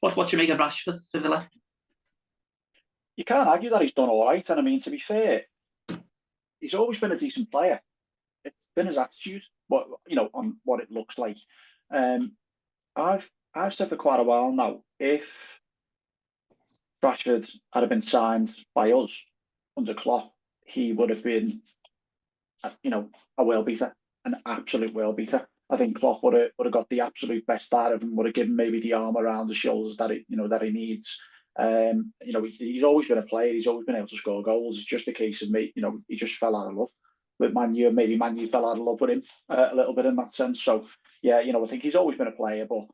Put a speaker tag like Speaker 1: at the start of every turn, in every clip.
Speaker 1: What you make of Rashford for Villa?
Speaker 2: You can't argue that he's done all right. And I mean, to be fair, he's always been a decent player. It's been his attitude, on what it looks like. Um, I've said for quite a while now, if Rashford had been signed by us under Klopp, he would have been, a world beater, an absolute world beater. I think Klopp would have got the absolute best out of him, would have given maybe the arm around the shoulders that he needs. He's always been a player. He's always been able to score goals. It's just a case of me, he just fell out of love with Man U. Maybe Man U fell out of love with him a little bit in that sense. So yeah, I think he's always been a player, but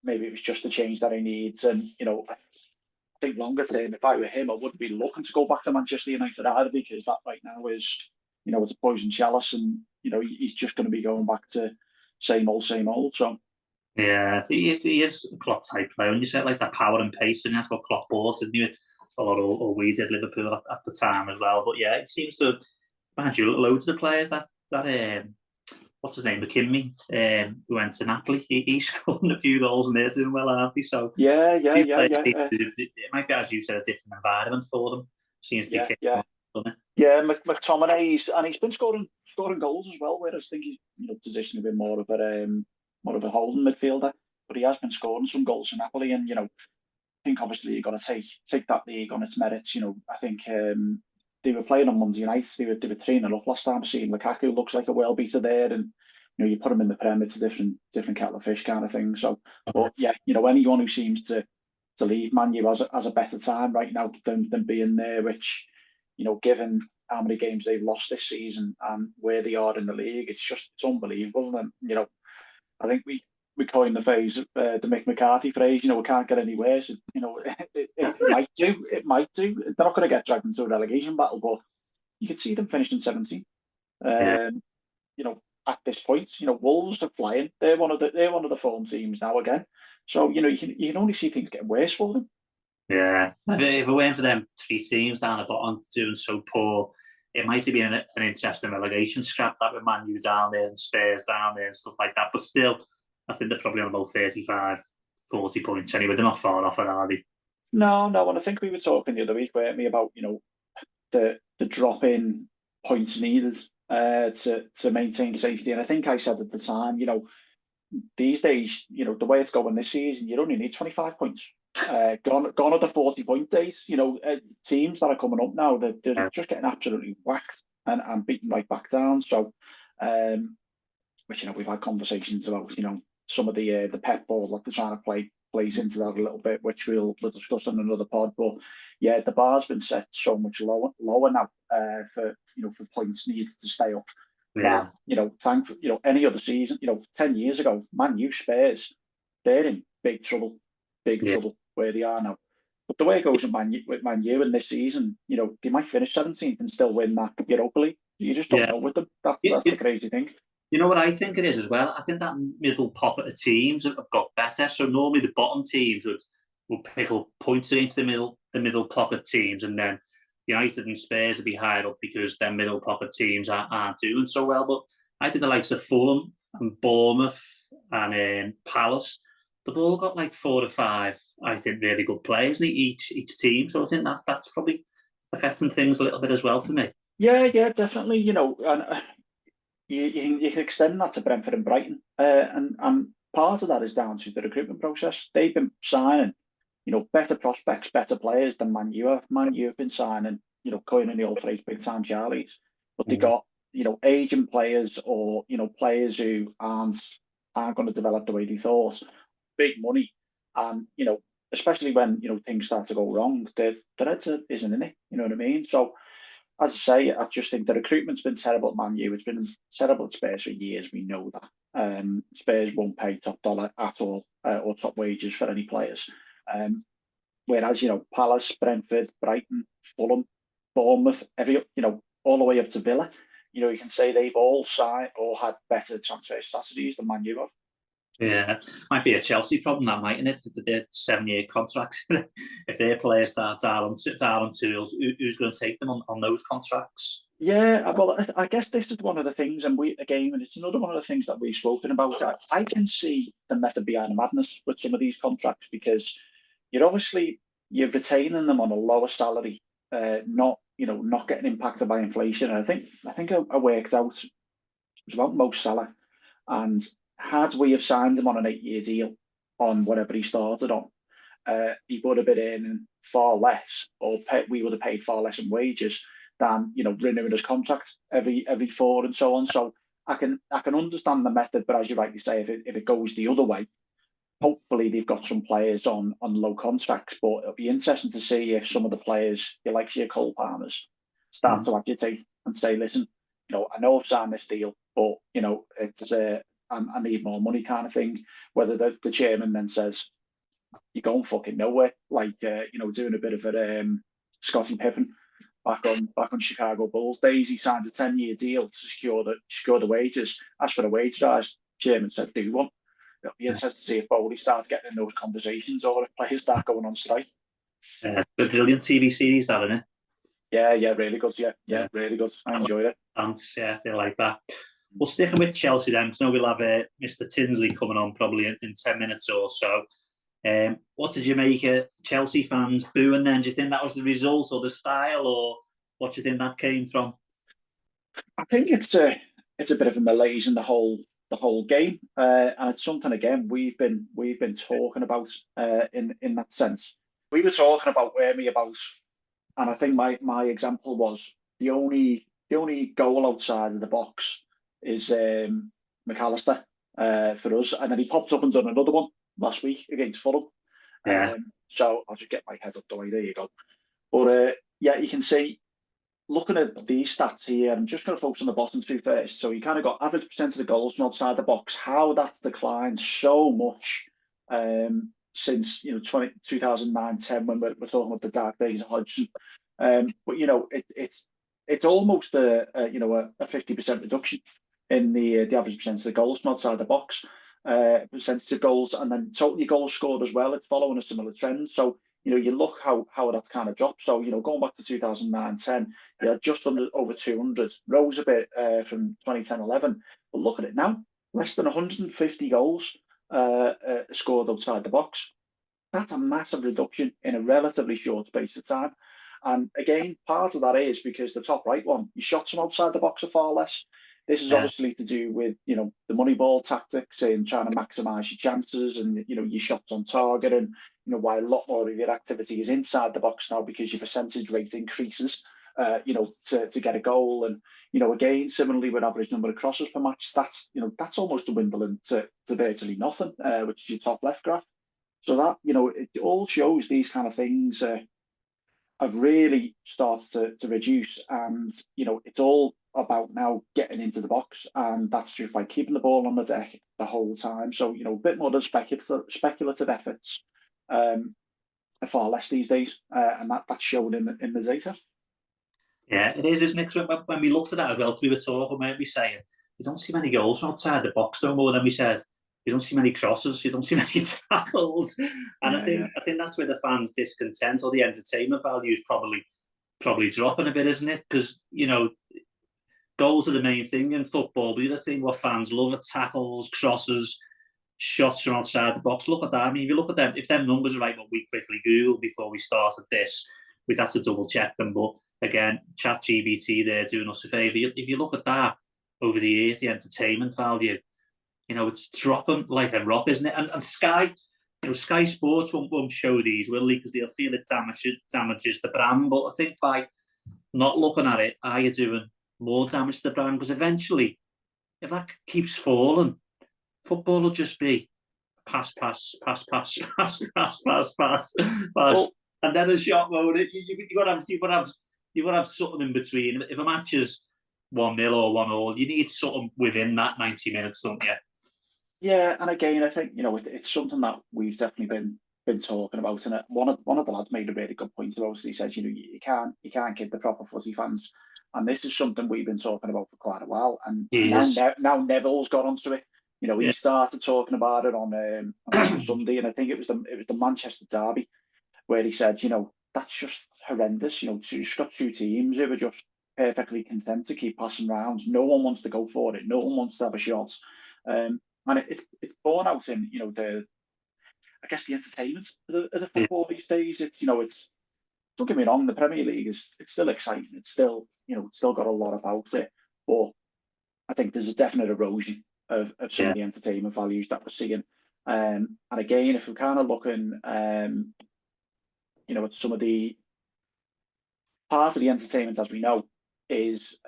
Speaker 2: maybe it was just the change that he needs. And I think longer term, if I were him, I wouldn't be looking to go back to Manchester United either, because that right now is, it's a poison chalice, and he's just going to be going back to same old, same old. So
Speaker 1: yeah, he is a Klopp type player. And you said like that power and pace, and that's what Klopp bought, and a lot of we did Liverpool at the time as well. But yeah, it seems to, mind you, loads of the players that what's his name, McKinley, who went to Napoli. He scored a few goals and they're doing well, aren't they? So
Speaker 2: yeah.
Speaker 1: It might be, as you said, a different environment for them. Seems to be kicking on, doesn't it?
Speaker 2: Yeah, McTominay, he's been scoring goals as well. Whereas I think he's positioned a bit more of a holding midfielder, but he has been scoring some goals in Napoli, and I think obviously you've got to take that league on its merits. I think they were playing on Monday night. They were 3-0 up last time. Seeing Lukaku looks like a well beater there, and you put him in the Prem, it's a different kettle of fish kind of thing. So, but yeah, anyone who seems to leave Man U has a better time right now than being there, which given how many games they've lost this season and where they are in the league, it's unbelievable. And I think we coined the phrase, the Mick McCarthy phrase. We can't get any worse. It might do. They're not going to get dragged into a relegation battle, but you could see them finishing 17th. At this point, Wolves are flying. They're one of the form teams now again. So you can only see things getting worse for them.
Speaker 1: Yeah, if it weren't for them 3 teams down the bottom doing so poor, it might have been an interesting relegation scrap, that with Man U down there and Spurs down there and stuff like that. But still, I think they're probably on about 35, 40 points anyway. They're not far off it, are they?
Speaker 2: No, and I think we were talking the other week, weren't we, about the drop in points needed to maintain safety. And I think I said at the time, these days, the way it's going this season, you only need 25 points. Gone are the 40-point days. Teams that are coming up now, they're just getting absolutely whacked and beaten right back down. So, which we've had conversations about. Some of the pep ball that they're trying to plays into that a little bit, which we'll discuss on another pod. But yeah, the bar's been set so much lower now for points needed to stay up.
Speaker 1: Yeah.
Speaker 2: Thankfully, any other season, 10 years ago, Man U, Spurs, they're in big trouble where they are now. But the way it goes with Man U in this season, they might finish 17th and still win that Europa League. You just don't know with them. That's the crazy thing.
Speaker 1: You know what I think it is as well? I think that middle pocket of teams have got better. So normally the bottom teams would pick up points against the middle pocket teams, and then United and Spurs would be higher up because their middle pocket teams aren't doing so well. But I think the likes of Fulham and Bournemouth and Palace, they've all got like 4 or 5, I think, really good players in each team. So I think that's probably affecting things a little bit as well for me.
Speaker 2: Yeah, definitely. And you can extend that to Brentford and Brighton, and part of that is down to the recruitment process. They've been signing, better prospects, better players than Man U have. Man U have been signing, coining the old phrase, big time Charlies, but they got aging players or players who aren't going to develop the way they thought. Big money, and especially when things start to go wrong, the head isn't in it. You know what I mean? So, as I say, I just think the recruitment's been terrible at Man U. It's been terrible at Spurs for years. We know that. Spurs won't pay top dollar at all or top wages for any players. Whereas Palace, Brentford, Brighton, Fulham, Bournemouth, all the way up to Villa, you can say they've all signed or had better transfer strategies than Man U have.
Speaker 1: Yeah, might be a Chelsea problem, that mightn't it? They're 7-year contracts. If their players start down tools, who's going to take them on those contracts?
Speaker 2: Yeah, well, I guess this is one of the things, and and it's another one of the things that we've spoken about. I can see the method behind the madness with some of these contracts because you're retaining them on a lower salary, not not getting impacted by inflation. And I worked out it was about Mo Salah, and had we have signed him on an 8-year deal on whatever he started on, he would have been earning far less, or we would have paid far less in wages than renewing his contract every 4 and so on. So I can understand the method, but as you rightly say, if it goes the other way, hopefully they've got some players on low contracts. But it'll be interesting to see if some of the players, you like your Col Palmers, start to agitate and say, listen, I know I've signed this deal, but it's I need more money kind of thing. Whether the chairman then says, you're going fucking nowhere. Like doing a bit of a Scottie Pippen back on Chicago Bulls days. He signed a 10-year deal to secure the wages. As for the wage rise, chairman said do one. It'll be interesting to see if Bowley starts getting in those conversations or if players start going on strike.
Speaker 1: A brilliant TV series, that, isn't it?
Speaker 2: Yeah, really good. Yeah, really good. I enjoyed it.
Speaker 1: And yeah, they like that. Well, sticking with Chelsea then, because now we'll have Mr. Tinsley coming on probably in 10 minutes or so. What did you make of Chelsea fans booing then? Do you think that was the result or the style, or what do you think that came from?
Speaker 2: I think it's a bit of a malaise in the whole game, and it's something again we've been talking about in that sense. We were talking about and I think my example was the only goal outside of the box is McAllister for us, and then he popped up and done another one last week against Fulham.
Speaker 1: Yeah.
Speaker 2: So I'll just get my head up the way. There you go. But yeah, you can see, looking at these stats here, I'm just going to focus on the bottom two first. So you kind of got average percent of the goals from outside the box, how that's declined so much since 2009-10 when we're talking about the dark days of Hodgson. But it's almost a 50% reduction in the average percent of the goals from outside the box, percentage of goals, and then total goals scored as well. It's following a similar trend. So you look how that's kind of dropped. So going back to 2009-10, just over 200, rose a bit from 2010-11. But look at it now, less than 150 goals scored outside the box. That's a massive reduction in a relatively short space of time. And again, part of that is because the top right one, your shots from outside the box are far less. This is obviously to do with the money ball tactics and trying to maximise your chances and your shots on target, and why a lot more of your activity is inside the box now because your percentage rate increases to get a goal. And again, similarly with average number of crosses per match, that's almost dwindling to virtually nothing, which is your top left graph. So that it all shows these kind of things have really started to reduce, and it's all about now getting into the box, and that's just by keeping the ball on the deck the whole time. So a bit more of speculative efforts are far less these days, and that's shown in the data.
Speaker 1: Yeah, it is, isn't it? Because when we looked at that as well, we were talking, weren't we, saying you don't see many goals from outside the box no more. Than we said, you don't see many crosses, you don't see many tackles, and I think that's where the fans' discontent or the entertainment value is probably dropping a bit, isn't it? Because goals are the main thing in football, but the other thing what fans love are tackles, crosses, shots from outside the box. Look at that. I mean, if you look at them, if them numbers are right, what we quickly Googled before we started this, we'd have to double check them. But again, ChatGPT there doing us a favour. If you look at that over the years, the entertainment value, it's dropping like a rock, isn't it? And Sky, Sky Sports won't show these, will they? Because they'll feel it damages the brand. But I think by not looking at it, are you doing more damage to the brand? Because eventually, if that keeps falling, football will just be pass, well, and then a shot mode. You've got to have something in between. If a match is 1-0 or 1-1, you need something within that 90 minutes, don't you?
Speaker 2: Yeah, and again, I think it's something that we've definitely been talking about, and one of the lads made a really good point about it. He says, you can't kid the proper footy fans, and this is something we've been talking about for quite a while. And now Neville's got onto it. He started talking about it on Sunday, and I think it was the Manchester derby where he said, that's just horrendous. You've got two teams who are just perfectly content to keep passing rounds. No one wants to go for it. No one wants to have a shot. And it's borne out in, I guess, the entertainment of the
Speaker 1: Yeah,
Speaker 2: football these days. It's don't get me wrong, the Premier League it's still exciting. It's still, it's still got a lot about it. But I think there's a definite erosion of some
Speaker 1: yeah,
Speaker 2: of the entertainment values that we're seeing. And again, if we're kind of looking, at some of the part of the entertainment, as we know, is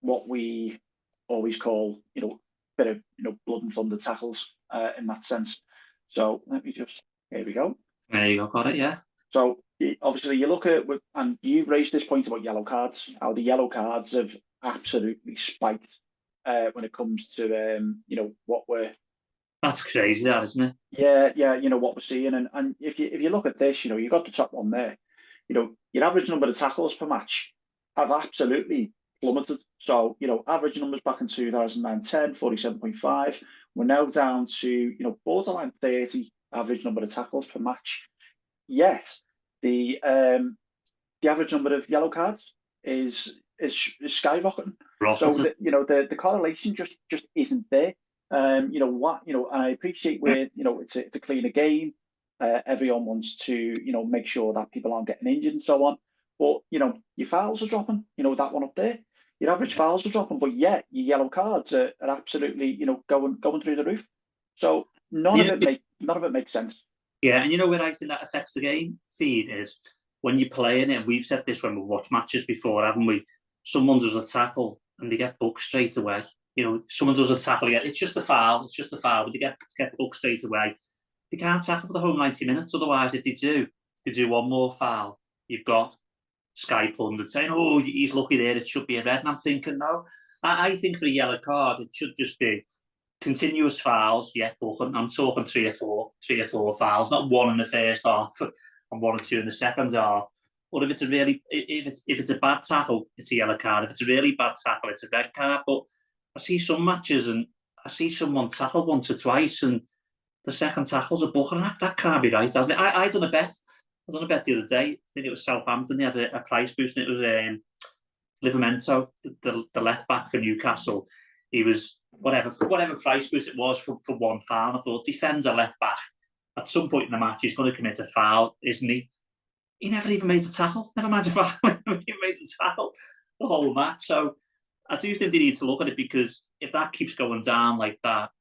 Speaker 2: what we always call, bit of, blood and thunder tackles in that sense. So let me just, here we go.
Speaker 1: there you go, got it, yeah.
Speaker 2: So obviously you look at, and you've raised this point about yellow cards, how the yellow cards have absolutely spiked when it comes to, what we're,
Speaker 1: That's crazy, that, isn't it?
Speaker 2: yeah, what we're seeing. And if you look at this, you got the top one there, your average number of tackles per match have absolutely plummeted. So, average numbers back in 2010, 47.5. We're now down to, borderline 30 average number of tackles per match. Yet the average number of yellow cards is skyrocketing. So the correlation just isn't there. And I appreciate where it's a cleaner game. Everyone wants to make sure that people aren't getting injured and so on. But your fouls are dropping. That one up there. Your average fouls are dropping, but yet your yellow cards are absolutely going through the roof. So none of it makes sense.
Speaker 1: Yeah, and where I think that affects the game feed is when you're playing it, and we've said this when we've watched matches before, haven't we? Someone does a tackle and they get booked straight away. Someone does a tackle again. It's just a foul. It's just a foul. But they get booked straight away. They can't tackle for the whole 90 minutes. Otherwise, if they do one more foul, you've got Sky pundits saying, "Oh, he's lucky there. It should be a red." And I'm thinking, no. I think for a yellow card, it should just be continuous fouls, yeah, but I'm talking three or four fouls, not one in the first half and one or two in the second half. Or if it's a bad tackle, it's a yellow card. If it's a really bad tackle, it's a red card. But I see some matches and I see someone tackle once or twice and the second tackle's a booker. That can't be right, hasn't it? I done a bet. I done a bet the other day. I think it was Southampton. They had a price boost and it was Livramento, the left back for Newcastle. He was whatever price boost it was for one foul. And I thought, defender left back. At some point in the match, he's going to commit a foul, isn't he? He never even made a tackle. Never mind a foul. He made a tackle the whole match. So I do think they need to look at it because if that keeps going down like that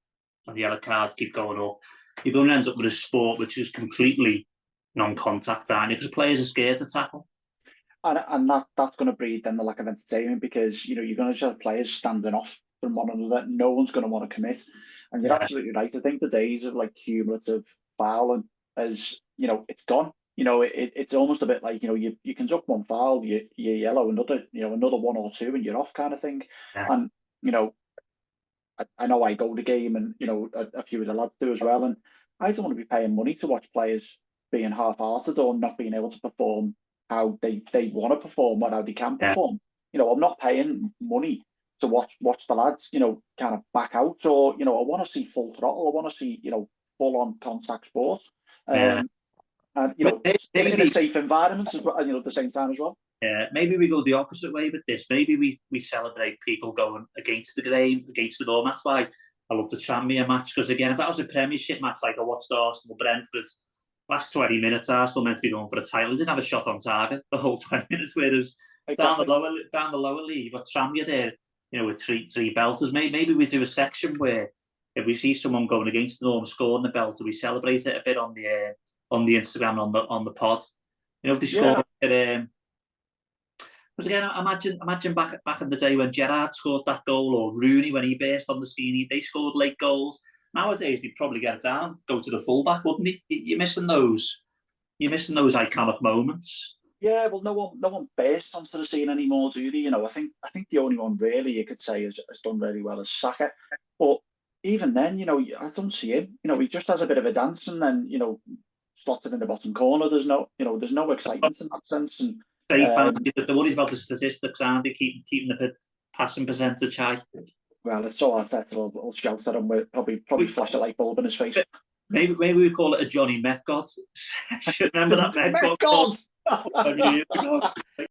Speaker 1: and the yellow cards keep going up, you're going to end up with a sport which is completely non-contact, aren't you? Because players are scared to tackle.
Speaker 2: And that's going to breed then the lack of entertainment because you're going to just have players standing off from one another. No one's going to want to commit. And you're absolutely right. I think the days of like cumulative fouling as it's gone. It's almost a bit like you can zuck one foul, you yellow another one or two, and you're off kind of thing.
Speaker 1: Yeah.
Speaker 2: And I know I go to the game, and a few of the lads do as well. And I don't want to be paying money to watch players being half-hearted or not being able to perform how they want to perform or how they can perform. I'm not paying money to watch the lads, kind of back out, or I want to see full throttle. I want to see full on contact sport, and in a safe environment as well. At the same time as well.
Speaker 1: Yeah, maybe we go the opposite way with this. Maybe we celebrate people going against the game, against the norm. That's why I love the Tranmere match because again, if that was a Premiership match like I watched Arsenal Brentford. Last 20 minutes, Arsenal meant to be going for a title. They didn't have a shot on target the whole 20 minutes. Whereas exactly. down the lower league, you've got Tranmere there, with three belters. Maybe we do a section where if we see someone going against the norm, scoring the belter, we celebrate it a bit on the Instagram and on the pod. If they score it. But again, imagine back in the day when Gerrard scored that goal or Rooney when he burst on the scene. They scored late goals. Nowadays, they'd probably get it down, go to the fullback, wouldn't he? You're missing those iconic moments.
Speaker 2: Yeah, well, no one bursts onto the scene anymore, do they? I think the only one really you could say has done really well is Saka. But even then, I don't see him. He just has a bit of a dance and then, slots it in the bottom corner. There's no excitement in that sense. And
Speaker 1: the worries about the statistics, aren't they? Keeping the passing percentage high.
Speaker 2: Well, it's so Arteta will shout at him with probably flash a light bulb in his face.
Speaker 1: Maybe we call it a Johnny Met God. Remember that Met God?